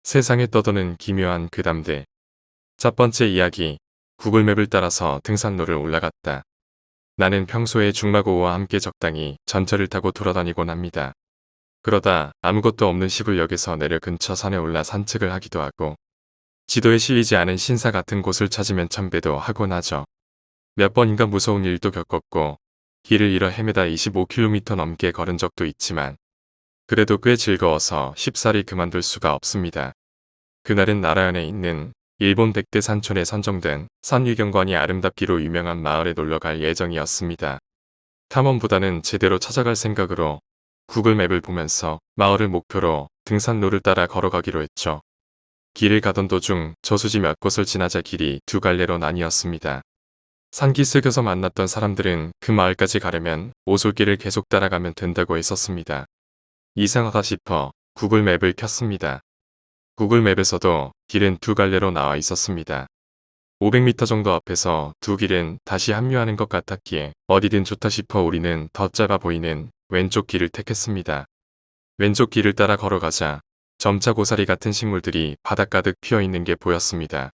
세상에 떠도는 기묘한 괴담들. 첫 번째 이야기. 구글맵을 따라서 등산로를 올라갔다. 나는 평소에 중마고우와 함께 적당히 전철을 타고 돌아다니곤 합니다. 그러다 아무것도 없는 시골역에서 내려 근처 산에 올라 산책을 하기도 하고, 지도에 실리지 않은 신사 같은 곳을 찾으면 참배도 하곤 하죠. 몇 번인가 무서운 일도 겪었고, 길을 잃어 헤매다 25km 넘게 걸은 적도 있지만, 그래도 꽤 즐거워서 쉽사리 그만둘 수가 없습니다. 그날은 나라현에 있는 일본 백대 산촌에 선정된 산위경관이 아름답기로 유명한 마을에 놀러갈 예정이었습니다. 탐험보다는 제대로 찾아갈 생각으로 구글맵을 보면서 마을을 목표로 등산로를 따라 걸어가기로 했죠. 길을 가던 도중 저수지 몇 곳을 지나자 길이 두 갈래로 나뉘었습니다. 산기슭에서 만났던 사람들은 그 마을까지 가려면 오솔길을 계속 따라가면 된다고 했었습니다. 이상하다 싶어 구글맵을 켰습니다. 구글맵에서도 길은 두 갈래로 나와 있었습니다. 500m 정도 앞에서 두 길은 다시 합류하는 것 같았기에 어디든 좋다 싶어 우리는 더 짧아 보이는 왼쪽 길을 택했습니다. 왼쪽 길을 따라 걸어가자 점차 고사리 같은 식물들이 바닥 가득 피어 있는 게 보였습니다.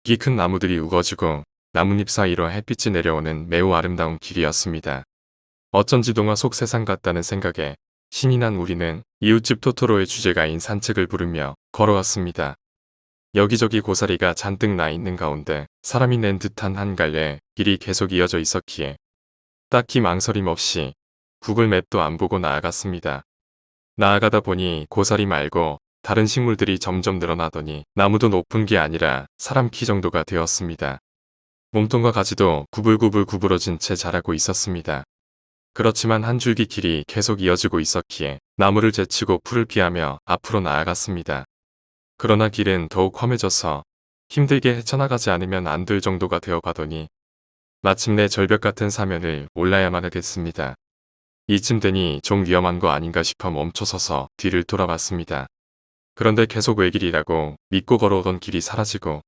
키 큰 나무들이 우거지고 나뭇잎 사이로 햇빛이 내려오는 매우 아름다운 길이었습니다. 어쩐지 동화 속 세상 같다는 생각에 신이 난 우리는 이웃집 토토로의 주제가인 산책을 부르며 걸어왔습니다. 여기저기 고사리가 잔뜩 나 있는 가운데 사람이 낸 듯한 한 갈래 길이 계속 이어져 있었기에 딱히 망설임 없이 구글맵도 안 보고 나아갔습니다. 나아가다 보니 고사리 말고 다른 식물들이 점점 늘어나더니 나무도 높은 게 아니라 사람 키 정도가 되었습니다. 몸통과 가지도 구불구불 구부러진 채 자라고 있었습니다. 그렇지만 한 줄기 길이 계속 이어지고 있었기에 나무를 제치고 풀을 피하며 앞으로 나아갔습니다. 그러나 길은 더욱 험해져서 힘들게 헤쳐나가지 않으면 안 될 정도가 되어 가더니 마침내 절벽 같은 사면을 올라야만 하겠습니다. 이쯤 되니 좀 위험한 거 아닌가 싶어 멈춰서서 뒤를 돌아봤습니다. 그런데 계속 외길이라고 믿고 걸어오던 길이 사라지고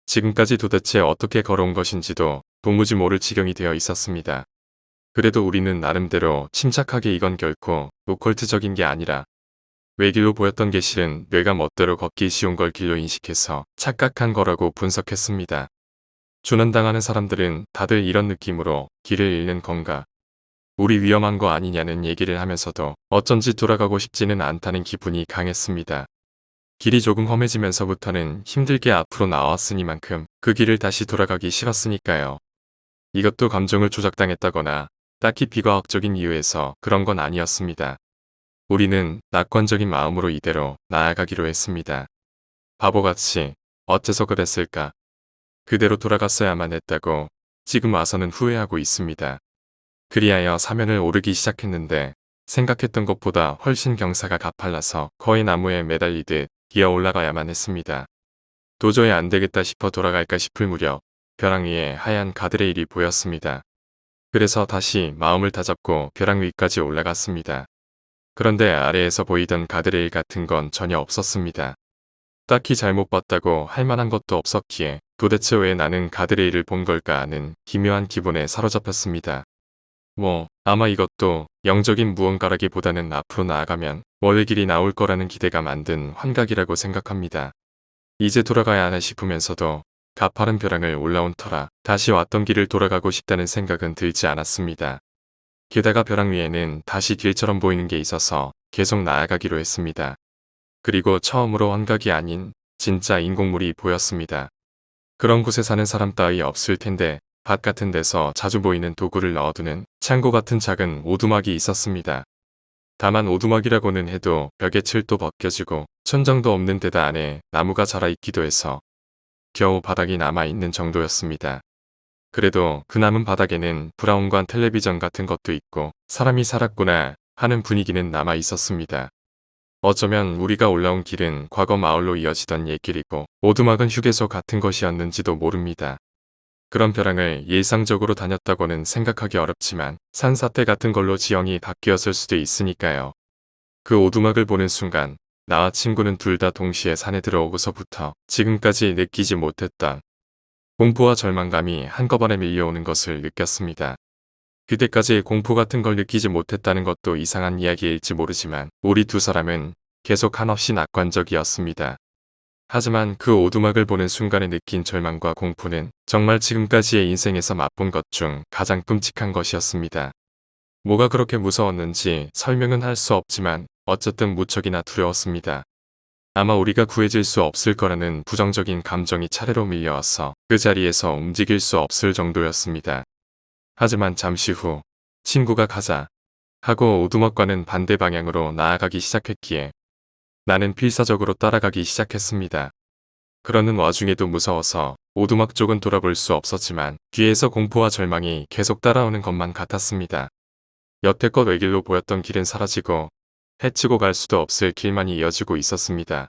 지금까지 도대체 어떻게 걸어온 것인지도 도무지 모를 지경이 되어 있었습니다. 그래도 우리는 나름대로 침착하게 이건 결코 오컬트적인 게 아니라 외길로 보였던 게 실은 뇌가 멋대로 걷기 쉬운 걸 길로 인식해서 착각한 거라고 분석했습니다. 조난당하는 사람들은 다들 이런 느낌으로 길을 잃는 건가? 우리 위험한 거 아니냐는 얘기를 하면서도 어쩐지 돌아가고 싶지는 않다는 기분이 강했습니다. 길이 조금 험해지면서부터는 힘들게 앞으로 나왔으니만큼 그 길을 다시 돌아가기 싫었으니까요. 이것도 감정을 조작당했다거나 딱히 비과학적인 이유에서 그런 건 아니었습니다. 우리는 낙관적인 마음으로 이대로 나아가기로 했습니다. 바보같이 어째서 그랬을까? 그대로 돌아갔어야만 했다고 지금 와서는 후회하고 있습니다. 그리하여 사면을 오르기 시작했는데 생각했던 것보다 훨씬 경사가 가팔라서 거의 나무에 매달리듯 기어 올라가야만 했습니다. 도저히 안 되겠다 싶어 돌아갈까 싶을 무렵 벼랑 위에 하얀 가드레일이 보였습니다. 그래서 다시 마음을 다잡고 벼랑 위까지 올라갔습니다. 그런데 아래에서 보이던 가드레일 같은 건 전혀 없었습니다. 딱히 잘못 봤다고 할 만한 것도 없었기에 도대체 왜 나는 가드레일을 본 걸까 하는 기묘한 기분에 사로잡혔습니다. 아마 이것도 영적인 무언가라기보다는 앞으로 나아가면 원래 길이 나올 거라는 기대가 만든 환각이라고 생각합니다. 이제 돌아가야 하나 싶으면서도 가파른 벼랑을 올라온 터라 다시 왔던 길을 돌아가고 싶다는 생각은 들지 않았습니다. 게다가 벼랑 위에는 다시 길처럼 보이는 게 있어서 계속 나아가기로 했습니다. 그리고 처음으로 환각이 아닌 진짜 인공물이 보였습니다. 그런 곳에 사는 사람 따위 없을 텐데 밭 같은 데서 자주 보이는 도구를 넣어두는 창고 같은 작은 오두막이 있었습니다. 다만 오두막이라고는 해도 벽에 칠도 벗겨지고 천장도 없는 데다 안에 나무가 자라 있기도 해서 겨우 바닥이 남아있는 정도였습니다. 그래도 그 남은 바닥에는 브라운관 텔레비전 같은 것도 있고 사람이 살았구나 하는 분위기는 남아 있었습니다. 어쩌면 우리가 올라온 길은 과거 마을로 이어지던 옛길이고 오두막은 휴게소 같은 것이었는지도 모릅니다. 그런 벼랑을 일상적으로 다녔다고는 생각하기 어렵지만 산사태 같은 걸로 지형이 바뀌었을 수도 있으니까요. 그 오두막을 보는 순간 나와 친구는 둘 다 동시에 산에 들어오고서부터 지금까지 느끼지 못했던 공포와 절망감이 한꺼번에 밀려오는 것을 느꼈습니다. 그때까지 공포 같은 걸 느끼지 못했다는 것도 이상한 이야기일지 모르지만 우리 두 사람은 계속 한없이 낙관적이었습니다. 하지만 그 오두막을 보는 순간에 느낀 절망과 공포는 정말 지금까지의 인생에서 맛본 것 중 가장 끔찍한 것이었습니다. 뭐가 그렇게 무서웠는지 설명은 할 수 없지만 어쨌든 무척이나 두려웠습니다. 아마 우리가 구해질 수 없을 거라는 부정적인 감정이 차례로 밀려와서 그 자리에서 움직일 수 없을 정도였습니다. 하지만 잠시 후 친구가 가자 하고 오두막과는 반대 방향으로 나아가기 시작했기에 나는 필사적으로 따라가기 시작했습니다. 그러는 와중에도 무서워서 오두막 쪽은 돌아볼 수 없었지만 뒤에서 공포와 절망이 계속 따라오는 것만 같았습니다. 여태껏 외길로 보였던 길은 사라지고 헤치고 갈 수도 없을 길만이 이어지고 있었습니다.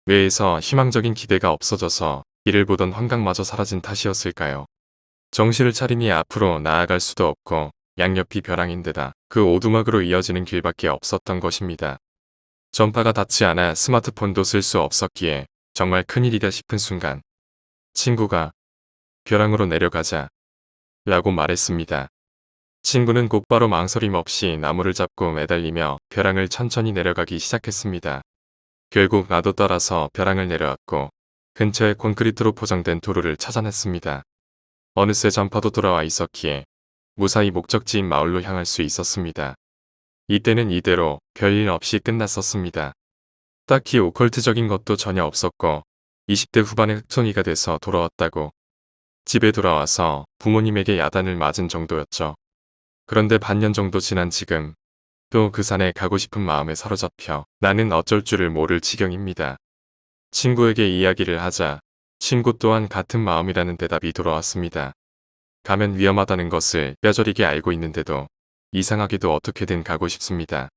뇌에서 희망적인 기대가 없어져서 길을 보던 환각마저 사라진 탓이었을까요? 정신을 차리니 앞으로 나아갈 수도 없고 양옆이 벼랑인데다 그 오두막으로 이어지는 길밖에 없었던 것입니다. 전파가 닿지 않아 스마트폰도 쓸 수 없었기에 정말 큰일이다 싶은 순간 친구가 벼랑으로 내려가자 라고 말했습니다. 친구는 곧바로 망설임 없이 나무를 잡고 매달리며 벼랑을 천천히 내려가기 시작했습니다. 결국 나도 따라서 벼랑을 내려왔고 근처에 콘크리트로 포장된 도로를 찾아냈습니다. 어느새 전파도 돌아와 있었기에 무사히 목적지인 마을로 향할 수 있었습니다. 이때는 이대로 별일 없이 끝났었습니다. 딱히 오컬트적인 것도 전혀 없었고 20대 후반의 흑촌이가 돼서 돌아왔다고 집에 돌아와서 부모님에게 야단을 맞은 정도였죠. 그런데 반년 정도 지난 지금 또 그 산에 가고 싶은 마음에 사로잡혀 나는 어쩔 줄을 모를 지경입니다. 친구에게 이야기를 하자 친구 또한 같은 마음이라는 대답이 돌아왔습니다. 가면 위험하다는 것을 뼈저리게 알고 있는데도 이상하게도 어떻게든 가고 싶습니다.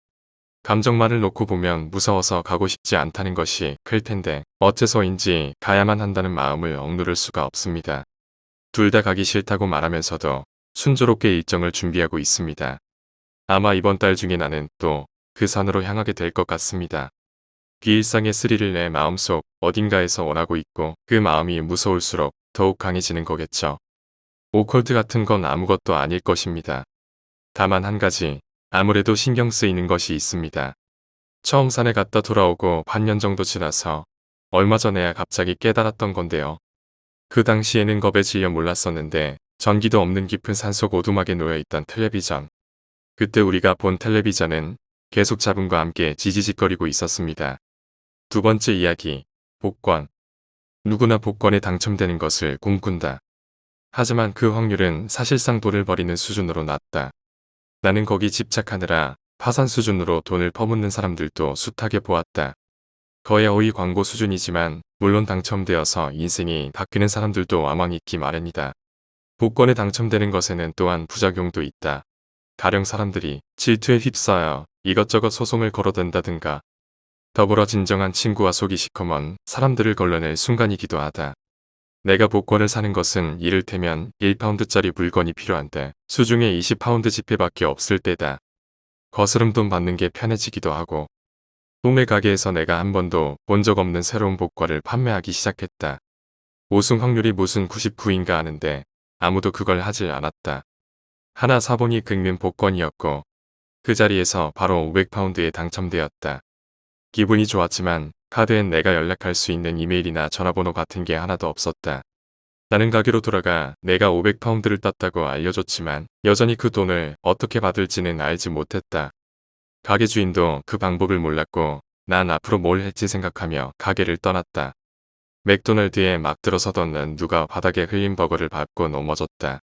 감정만을 놓고 보면 무서워서 가고 싶지 않다는 것이 클 텐데 어째서인지 가야만 한다는 마음을 억누를 수가 없습니다. 둘 다 가기 싫다고 말하면서도 순조롭게 일정을 준비하고 있습니다. 아마 이번 달 중에 나는 또 그 산으로 향하게 될 것 같습니다. 비일상의 스릴을 내 마음속 어딘가에서 원하고 있고 그 마음이 무서울수록 더욱 강해지는 거겠죠. 오컬트 같은 건 아무것도 아닐 것입니다. 다만 한 가지 아무래도 신경 쓰이는 것이 있습니다. 처음 산에 갔다 돌아오고 반년 정도 지나서 얼마 전에야 갑자기 깨달았던 건데요. 그 당시에는 겁에 질려 몰랐었는데 전기도 없는 깊은 산속 오두막에 놓여있던 텔레비전. 그때 우리가 본 텔레비전은 계속 잡음과 함께 지지직거리고 있었습니다. 두 번째 이야기, 복권. 누구나 복권에 당첨되는 것을 꿈꾼다. 하지만 그 확률은 사실상 돈을 버리는 수준으로 낮다. 나는 거기 집착하느라 파산 수준으로 돈을 퍼붓는 사람들도 숱하게 보았다. 거의 어휘 광고 수준이지만 물론 당첨되어서 인생이 바뀌는 사람들도 와망 있기 마련이다. 복권에 당첨되는 것에는 또한 부작용도 있다. 가령 사람들이 질투에 휩싸여 이것저것 소송을 걸어댄다든가 더불어 진정한 친구와 속이 시커먼 사람들을 걸러낼 순간이기도 하다. 내가 복권을 사는 것은 이를테면 1파운드짜리 물건이 필요한데 수중에 20파운드 지폐밖에 없을 때다. 거스름돈 받는 게 편해지기도 하고 동네 가게에서 내가 한 번도 본 적 없는 새로운 복권을 판매하기 시작했다. 우승 확률이 무슨 99인가 하는데 아무도 그걸 하질 않았다. 하나 사보니 긁는 복권이었고 그 자리에서 바로 500파운드에 당첨되었다. 기분이 좋았지만 카드엔 내가 연락할 수 있는 이메일이나 전화번호 같은 게 하나도 없었다. 나는 가게로 돌아가 내가 500파운드를 땄다고 알려줬지만 여전히 그 돈을 어떻게 받을지는 알지 못했다. 가게 주인도 그 방법을 몰랐고 난 앞으로 뭘 할지 생각하며 가게를 떠났다. 맥도날드에 막 들어서던 난 누가 바닥에 흘린 버거를 밟고 넘어졌다.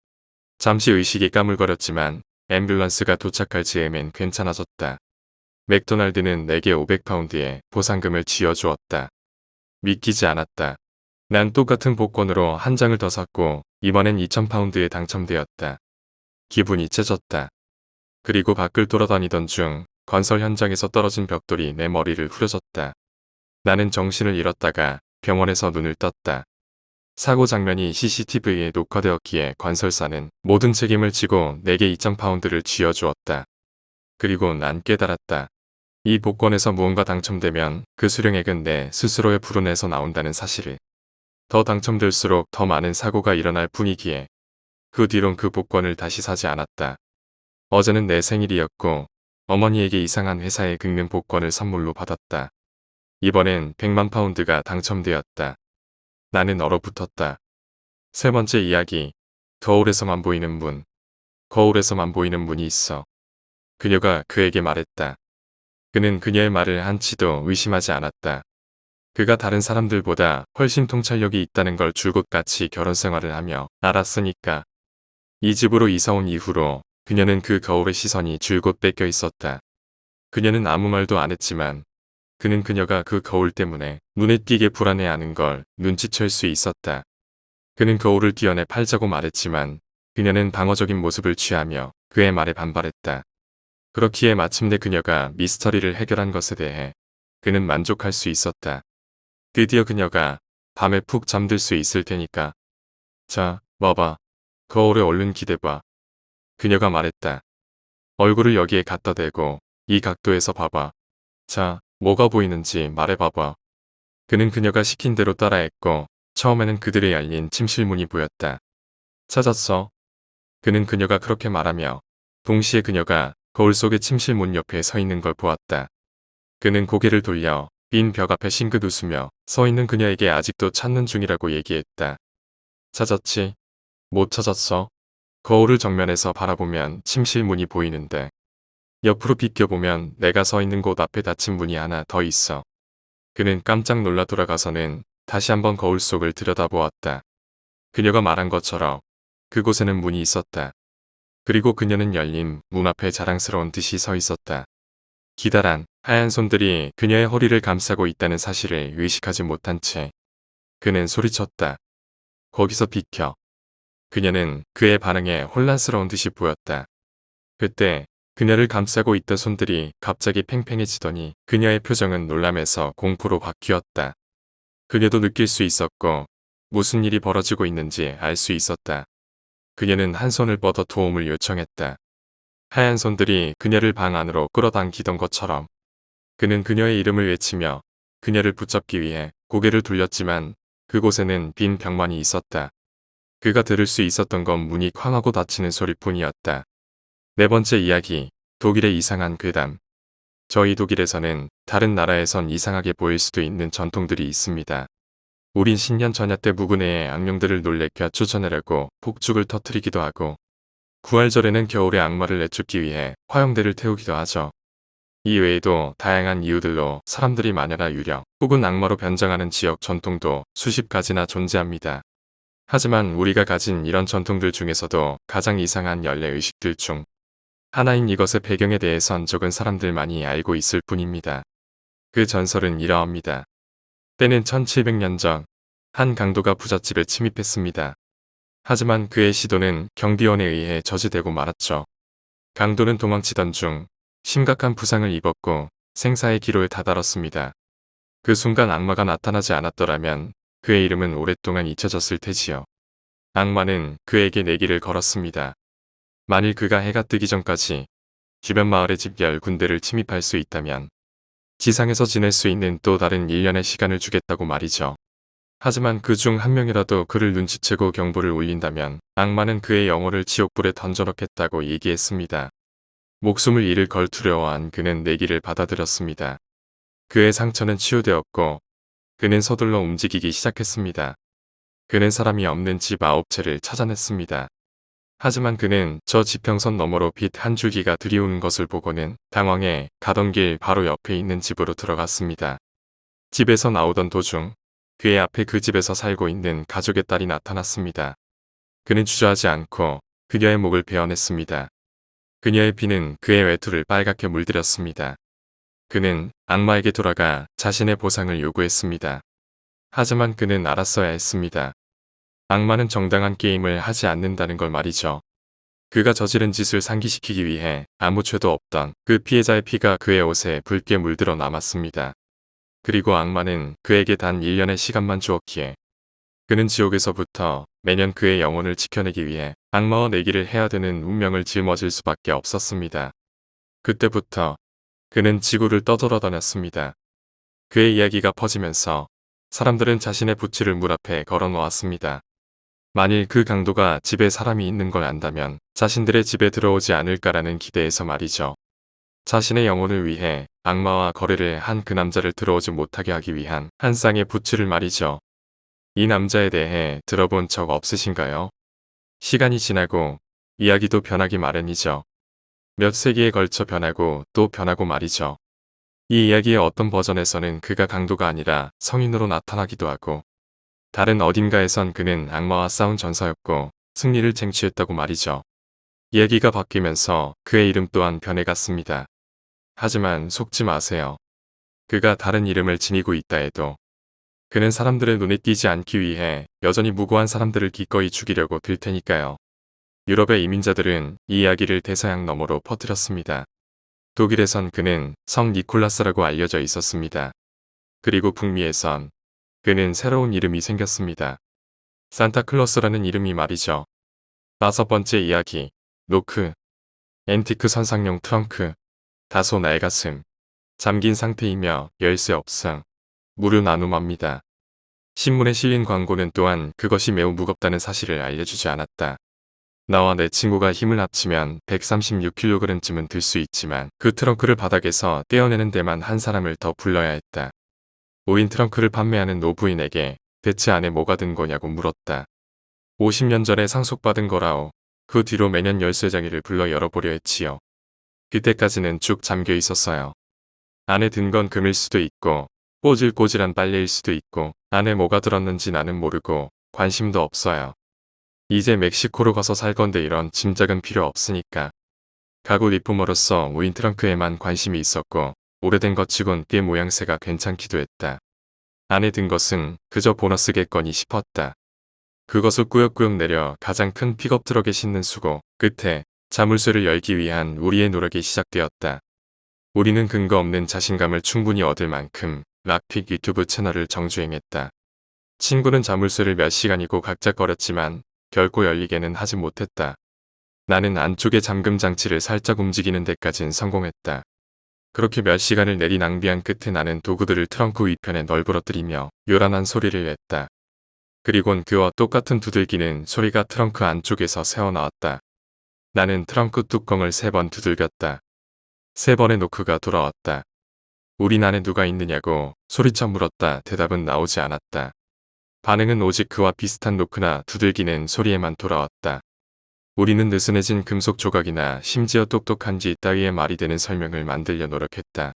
잠시 의식이 까물거렸지만 앰뷸런스가 도착할 즈음엔 괜찮아졌다. 맥도날드는 내게 500파운드의 보상금을 쥐어주었다. 믿기지 않았다. 난 똑같은 복권으로 한 장을 더 샀고 이번엔 2000파운드에 당첨되었다. 기분이 째졌다. 그리고 밖을 돌아다니던 중 건설 현장에서 떨어진 벽돌이 내 머리를 후려졌다. 나는 정신을 잃었다가 병원에서 눈을 떴다. 사고 장면이 CCTV에 녹화되었기에 건설사는 모든 책임을 지고 내게 2000파운드를 쥐어주었다. 그리고 난 깨달았다. 이 복권에서 무언가 당첨되면 그 수령액은 내 스스로의 불운에서 나온다는 사실을. 더 당첨될수록 더 많은 사고가 일어날 뿐이기에 그 뒤론 그 복권을 다시 사지 않았다. 어제는 내 생일이었고 어머니에게 이상한 회사에 긁는 복권을 선물로 받았다. 이번엔 100만 파운드가 당첨되었다. 나는 얼어붙었다. 세 번째 이야기. 거울에서만 보이는 문. 거울에서만 보이는 문이 있어. 그녀가 그에게 말했다. 그는 그녀의 말을 한치도 의심하지 않았다. 그가 다른 사람들보다 훨씬 통찰력이 있다는 걸 줄곧 결혼 생활을 하며 알았으니까. 이 집으로 이사온 이후로 그녀는 그 거울의 시선이 줄곧 뺏겨 있었다. 그녀는 아무 말도 안 했지만 그는 그녀가 그 거울 때문에 눈에 띄게 불안해하는 걸 눈치챌 수 있었다. 그는 거울을 뛰어내 팔자고 말했지만 그녀는 방어적인 모습을 취하며 그의 말에 반발했다. 그렇기에 마침내 그녀가 미스터리를 해결한 것에 대해 그는 만족할 수 있었다. 드디어 그녀가 밤에 푹 잠들 수 있을 테니까. 자, 봐봐. 거울에 얼른 기대봐. 그녀가 말했다. 얼굴을 여기에 갖다 대고 이 각도에서 봐봐. 자, 뭐가 보이는지 말해봐봐. 그는 그녀가 시킨 대로 따라했고 처음에는 그들의 열린 침실문이 보였다. 찾았어. 그는 그녀가 그렇게 말하며 동시에 그녀가 거울 속의 침실문 옆에 서 있는 걸 보았다. 그는 고개를 돌려 빈 벽 앞에 싱긋 웃으며 서 있는 그녀에게 아직도 찾는 중이라고 얘기했다. 찾았지? 못 찾았어? 거울을 정면에서 바라보면 침실문이 보이는데 옆으로 비껴보면 내가 서 있는 곳 앞에 닫힌 문이 하나 더 있어. 그는 깜짝 놀라 돌아가서는 다시 한번 거울 속을 들여다보았다. 그녀가 말한 것처럼 그곳에는 문이 있었다. 그리고 그녀는 열린 문 앞에 자랑스러운 듯이 서 있었다. 기다란 하얀 손들이 그녀의 허리를 감싸고 있다는 사실을 의식하지 못한 채 그는 소리쳤다. 거기서 비켜. 그녀는 그의 반응에 혼란스러운 듯이 보였다. 그때 그녀를 감싸고 있던 손들이 갑자기 팽팽해지더니 그녀의 표정은 놀람에서 공포로 바뀌었다. 그녀도 느낄 수 있었고 무슨 일이 벌어지고 있는지 알 수 있었다. 그녀는 한 손을 뻗어 도움을 요청했다. 하얀 손들이 그녀를 방 안으로 끌어당기던 것처럼 그는 그녀의 이름을 외치며 그녀를 붙잡기 위해 고개를 돌렸지만 그곳에는 빈 벽만이 있었다. 그가 들을 수 있었던 건 문이 쾅 하고 닫히는 소리뿐이었다. 네 번째 이야기. 독일의 이상한 괴담. 저희 독일에서는 다른 나라에선 이상하게 보일 수도 있는 전통들이 있습니다. 우린 신년 전야 때 묵은애의 악령들을 놀래켜 쫓아내려고 폭죽을 터뜨리기도 하고 구할절에는 겨울에 악마를 내쫓기 위해 화영대를 태우기도 하죠. 이 외에도 다양한 이유들로 사람들이 마녀나 유령 혹은 악마로 변장하는 지역 전통도 수십 가지나 존재합니다. 하지만 우리가 가진 이런 전통들 중에서도 가장 이상한 연례의식들 중 하나인 이것의 배경에 대해선 적은 사람들만이 알고 있을 뿐입니다. 그 전설은 이러합니다. 때는 1700년 전, 한 강도가 부잣집에 침입했습니다. 하지만 그의 시도는 경비원에 의해 저지되고 말았죠. 강도는 도망치던 중 심각한 부상을 입었고 생사의 기로에 다다랐습니다. 그 순간 악마가 나타나지 않았더라면 그의 이름은 오랫동안 잊혀졌을 테지요. 악마는 그에게 내기를 걸었습니다. 만일 그가 해가 뜨기 전까지 주변 마을의 집 10군데를 침입할 수 있다면 지상에서 지낼 수 있는 또 다른 1년의 시간을 주겠다고 말이죠. 하지만 그 중 한 명이라도 그를 눈치채고 경보를 울린다면 악마는 그의 영혼을 지옥불에 던져넣겠다고 얘기했습니다. 목숨을 잃을 걸 두려워한 그는 내기를 받아들였습니다. 그의 상처는 치유되었고 그는 서둘러 움직이기 시작했습니다. 그는 사람이 없는 집 9채를 찾아냈습니다. 하지만 그는 저 지평선 너머로 빛 한 줄기가 들이오는 것을 보고는 당황해 가던 길 바로 옆에 있는 집으로 들어갔습니다. 집에서 나오던 도중 그의 앞에 그 집에서 살고 있는 가족의 딸이 나타났습니다. 그는 주저하지 않고 그녀의 목을 베어냈습니다. 그녀의 피는 그의 외투를 빨갛게 물들였습니다. 그는 악마에게 돌아가 자신의 보상을 요구했습니다. 하지만 그는 알았어야 했습니다. 악마는 정당한 게임을 하지 않는다는 걸 말이죠. 그가 저지른 짓을 상기시키기 위해 아무 죄도 없던 그 피해자의 피가 그의 옷에 붉게 물들어 남았습니다. 그리고 악마는 그에게 단 1년의 시간만 주었기에 그는 지옥에서부터 매년 그의 영혼을 지켜내기 위해 악마와 내기를 해야 되는 운명을 짊어질 수밖에 없었습니다. 그때부터 그는 지구를 떠돌아다녔습니다. 그의 이야기가 퍼지면서 사람들은 자신의 부츠를 물 앞에 걸어 놓았습니다. 만일 그 강도가 집에 사람이 있는 걸 안다면 자신들의 집에 들어오지 않을까라는 기대에서 말이죠. 자신의 영혼을 위해 악마와 거래를 한 그 남자를 들어오지 못하게 하기 위한 한 쌍의 부츠를 말이죠. 이 남자에 대해 들어본 적 없으신가요? 시간이 지나고 이야기도 변하기 마련이죠. 몇 세기에 걸쳐 변하고 또 변하고 말이죠. 이 이야기의 어떤 버전에서는 그가 강도가 아니라 성인으로 나타나기도 하고, 다른 어딘가에선 그는 악마와 싸운 전사였고 승리를 쟁취했다고 말이죠. 얘기가 바뀌면서 그의 이름 또한 변해갔습니다. 하지만 속지 마세요. 그가 다른 이름을 지니고 있다 해도 그는 사람들의 눈에 띄지 않기 위해 여전히 무고한 사람들을 기꺼이 죽이려고 들 테니까요. 유럽의 이민자들은 이 이야기를 대서양 너머로 퍼뜨렸습니다. 독일에선 그는 성 니콜라스라고 알려져 있었습니다. 그리고 북미에선 그는 새로운 이름이 생겼습니다. 산타클로스라는 이름이 말이죠. 5번째 이야기. 노크. 앤티크 선상용 트렁크. 다소 낡았음. 잠긴 상태이며 열쇠 없음. 무료 나눔합니다. 신문에 실린 광고는 또한 그것이 매우 무겁다는 사실을 알려주지 않았다. 나와 내 친구가 힘을 합치면 136kg쯤은 들 수 있지만 그 트렁크를 바닥에서 떼어내는 데만 한 사람을 더 불러야 했다. 5인 트렁크를 판매하는 노부인에게 대체 안에 뭐가 든 거냐고 물었다. 50년 전에 상속받은 거라오. 그 뒤로 매년 열쇠장이를 불러 열어보려 했지요. 그때까지는 쭉 잠겨 있었어요. 안에 든 건 금일 수도 있고 꼬질꼬질한 빨래일 수도 있고 안에 뭐가 들었는지 나는 모르고 관심도 없어요. 이제 멕시코로 가서 살 건데 이런 짐작은 필요 없으니까. 가구 리포머로서 무인 트렁크에만 관심이 있었고 오래된 것 치곤 꽤 모양새가 괜찮기도 했다. 안에 든 것은 그저 보너스겠거니 싶었다. 그것을 꾸역꾸역 내려 가장 큰 픽업 트럭에 싣는 수고 끝에 자물쇠를 열기 위한 우리의 노력이 시작되었다. 우리는 근거 없는 자신감을 충분히 얻을 만큼 락픽 유튜브 채널을 정주행했다. 친구는 자물쇠를 몇 시간이고 각작거렸지만 결코 열리게는 하지 못했다. 나는 안쪽의 잠금 장치를 살짝 움직이는 데까진 성공했다. 그렇게 몇 시간을 내리 낭비한 끝에 나는 도구들을 트렁크 위편에 널브러뜨리며 요란한 소리를 냈다. 그리곤 그와 똑같은 두들기는 소리가 트렁크 안쪽에서 새어나왔다. 나는 트렁크 뚜껑을 3번 두들겼다. 3번의 노크가 돌아왔다. 우린 안에 누가 있느냐고 소리쳐 물었다. 대답은 나오지 않았다. 반응은 오직 그와 비슷한 노크나 두들기는 소리에만 돌아왔다. 우리는 느슨해진 금속 조각이나 심지어 똑똑한 쥐 따위의 말이 되는 설명을 만들려 노력했다.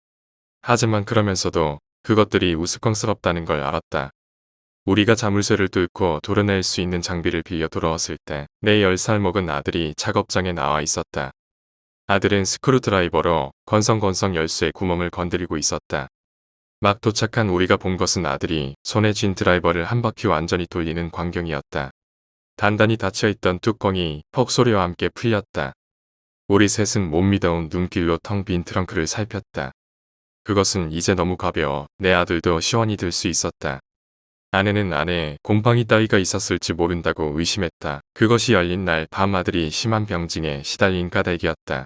하지만 그러면서도 그것들이 우스꽝스럽다는 걸 알았다. 우리가 자물쇠를 뚫고 도려낼 수 있는 장비를 빌려 돌아왔을 때 내 10살 먹은 아들이 작업장에 나와 있었다. 아들은 스크루드라이버로 건성건성 열쇠 구멍을 건드리고 있었다. 막 도착한 우리가 본 것은 아들이 손에 쥔 드라이버를 한 바퀴 완전히 돌리는 광경이었다. 단단히 닫혀있던 뚜껑이 퍽 소리와 함께 풀렸다. 우리 셋은 못 믿어온 눈길로 텅 빈 트렁크를 살폈다. 그것은 이제 너무 가벼워 내 아들도 시원히 들 수 있었다. 아내는 곰팡이 따위가 있었을지 모른다고 의심했다. 그것이 열린 날 밤 아들이 심한 병증에 시달린 까닭이었다.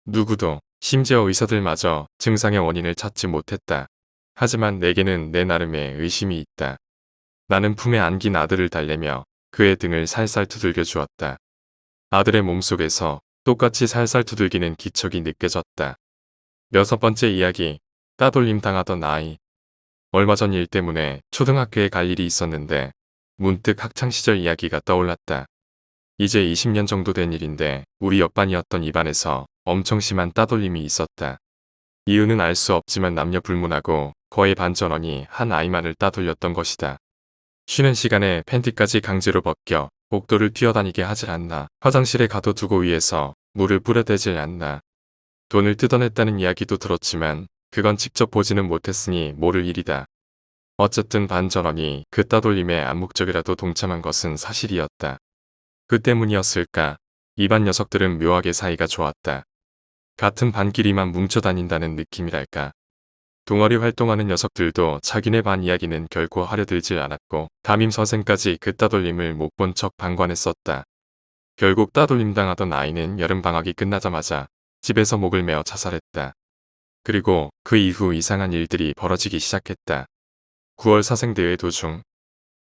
누구도, 심지어 의사들마저 증상의 원인을 찾지 못했다. 하지만 내게는 내 나름의 의심이 있다. 나는 품에 안긴 아들을 달래며 그의 등을 살살 두들겨 주었다. 아들의 몸속에서 똑같이 살살 두들기는 기척이 느껴졌다. 6번째 이야기. 따돌림 당하던 아이. 얼마 전 일 때문에 초등학교에 갈 일이 있었는데 문득 학창시절 이야기가 떠올랐다. 이제 20년 정도 된 일인데 우리 옆반이었던 이 반에서 엄청 심한 따돌림이 있었다. 이유는 알 수 없지만 남녀 불문하고 거의 반 전원이 한 아이만을 따돌렸던 것이다. 쉬는 시간에 팬티까지 강제로 벗겨 복도를 뛰어다니게 하질 않나. 화장실에 가둬두고 위에서 물을 뿌려대질 않나. 돈을 뜯어냈다는 이야기도 들었지만 그건 직접 보지는 못했으니 모를 일이다. 어쨌든 반 전원이 그 따돌림에 암묵적이라도 동참한 것은 사실이었다. 그 때문이었을까? 이 반 녀석들은 묘하게 사이가 좋았다. 같은 반끼리만 뭉쳐 다닌다는 느낌이랄까. 동아리 활동하는 녀석들도 자기네 반 이야기는 결코 하려들질 않았고 담임 선생까지 그 따돌림을 못 본 척 방관했었다. 결국 따돌림 당하던 아이는 여름방학이 끝나자마자 집에서 목을 메어 자살했다. 그리고 그 이후 이상한 일들이 벌어지기 시작했다. 9월 사생대회 도중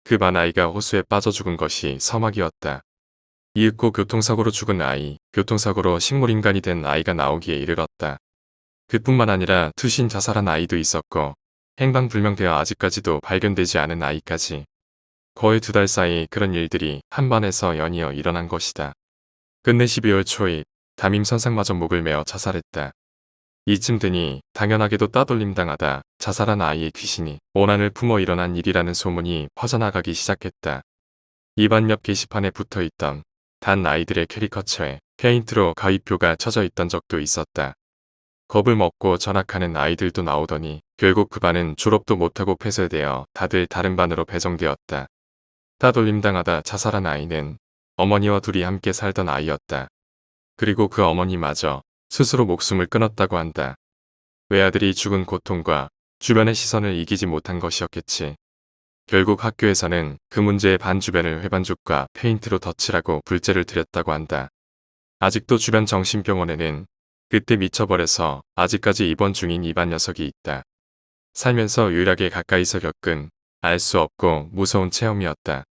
그 반 아이가 호수에 빠져 죽은 것이 서막이었다. 이윽고 교통사고로 죽은 아이, 교통사고로 식물인간이 된 아이가 나오기에 이르렀다. 그뿐만 아니라 투신 자살한 아이도 있었고 행방불명되어 아직까지도 발견되지 않은 아이까지. 거의 2달 사이 그런 일들이 한 반에서 연이어 일어난 것이다. 끝내 12월 초에 담임 선생마저 목을 메어 자살했다. 이쯤 되니 당연하게도 따돌림당하다 자살한 아이의 귀신이 원한을 품어 일어난 일이라는 소문이 퍼져나가기 시작했다. 입안 옆 게시판에 붙어있던 단 아이들의 캐리커처에 페인트로 가위표가 쳐져 있던 적도 있었다. 겁을 먹고 전학하는 아이들도 나오더니 결국 그 반은 졸업도 못하고 폐쇄되어 다들 다른 반으로 배정되었다. 따돌림당하다 자살한 아이는 어머니와 둘이 함께 살던 아이였다. 그리고 그 어머니마저 스스로 목숨을 끊었다고 한다. 외아들이 죽은 고통과 주변의 시선을 이기지 못한 것이었겠지. 결국 학교에서는 그 문제의 반 주변을 회반죽과 페인트로 덧칠하고 불재를 들였다고 한다. 아직도 주변 정신병원에는 그때 미쳐버려서 아직까지 입원 중인 이반 녀석이 있다. 살면서 유일하게 가까이서 겪은 알 수 없고 무서운 체험이었다.